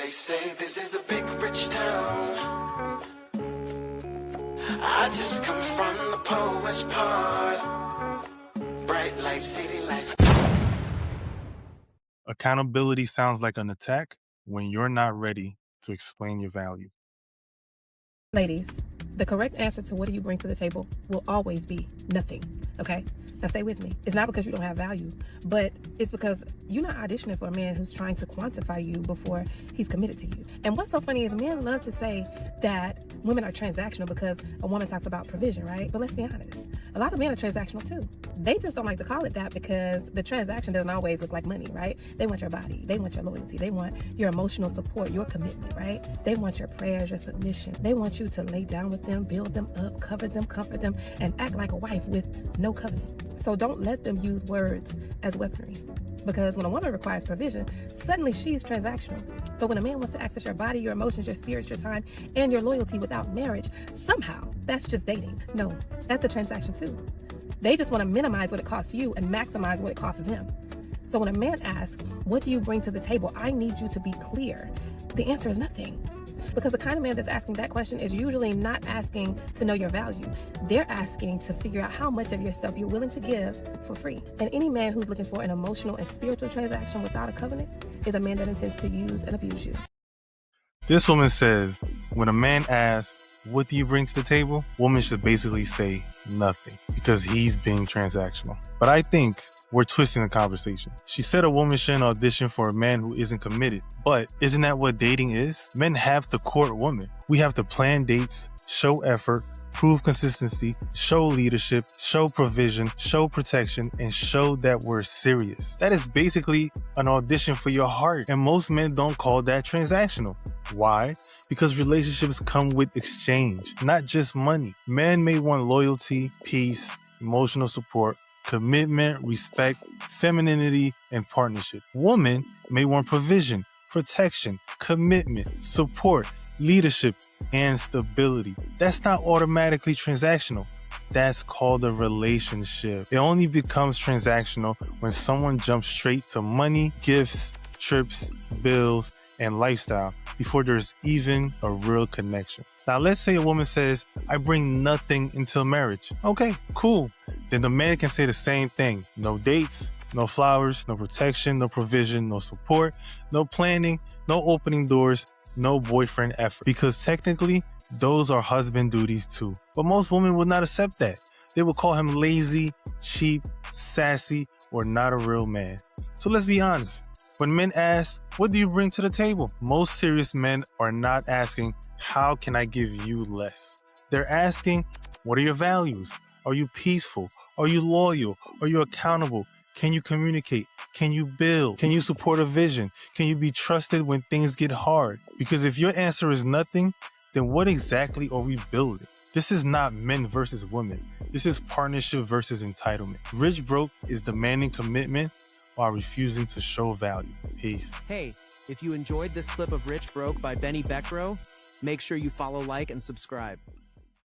They say this is a big rich town. I just come from the poorest part. Bright light, city life. Accountability sounds like an attack when you're not ready to explain your value. Ladies, the correct answer to what do you bring to the table will always be nothing, okay? Now stay with me. It's not because you don't have value, but it's because you're not auditioning for a man who's trying to quantify you before he's committed to you. And what's so funny is men love to say that women are transactional because a woman talks about provision, right? But let's be honest. A lot of men are transactional too. They just don't like to call it that because the transaction doesn't always look like money, right? They want your body. They want your loyalty. They want your emotional support, your commitment, right? They want your prayers, your submission. They want you to lay down with them, build them up, cover them, comfort them, and act like a wife with no covenant. So don't let them use words as weaponry. Because when a woman requires provision, suddenly she's transactional. But when a man wants to access your body, your emotions, your spirit, your time, and your loyalty without marriage, somehow that's just dating. No, that's a transaction too. They just want to minimize what it costs you and maximize what it costs them. So when a man asks, what do you bring to the table? I need you to be clear. The answer is nothing. Because the kind of man that's asking that question is usually not asking to know your value. They're asking to figure out how much of yourself you're willing to give for free. And any man who's looking for an emotional and spiritual transaction without a covenant is a man that intends to use and abuse you. This woman says, when a man asks, what do you bring to the table? Woman should basically say nothing because he's being transactional. But I think we're twisting the conversation. She said a woman shouldn't audition for a man who isn't committed. But isn't that what dating is? Men have to court women. We have to plan dates, show effort, prove consistency, show leadership, show provision, show protection, and show that we're serious. That is basically an audition for your heart. And most men don't call that transactional. Why? Because relationships come with exchange, not just money. Men may want loyalty, peace, emotional support, commitment, respect, femininity, and partnership. Women may want provision, protection, commitment, support, leadership, and stability. That's not automatically transactional. That's called a relationship. It only becomes transactional when someone jumps straight to money, gifts, trips, bills, and lifestyle before there's even a real connection. Now, let's say a woman says, I bring nothing until marriage. Okay, cool. Then the man can say the same thing. No dates, no flowers, no protection, no provision, no support, no planning, no opening doors, no boyfriend effort. Because technically, those are husband duties too. But most women would not accept that. They would call him lazy, cheap, sassy, or not a real man. So let's be honest. When men ask, what do you bring to the table? Most serious men are not asking, how can I give you less? They're asking, what are your values? Are you peaceful? Are you loyal? Are you accountable? Can you communicate? Can you build? Can you support a vision? Can you be trusted when things get hard? Because if your answer is nothing, then what exactly are we building? This is not men versus women. This is partnership versus entitlement. Rich Broke is demanding commitment while refusing to show value. Peace. Hey, if you enjoyed this clip of Rich Broke by Bekro, make sure you follow, like, and subscribe.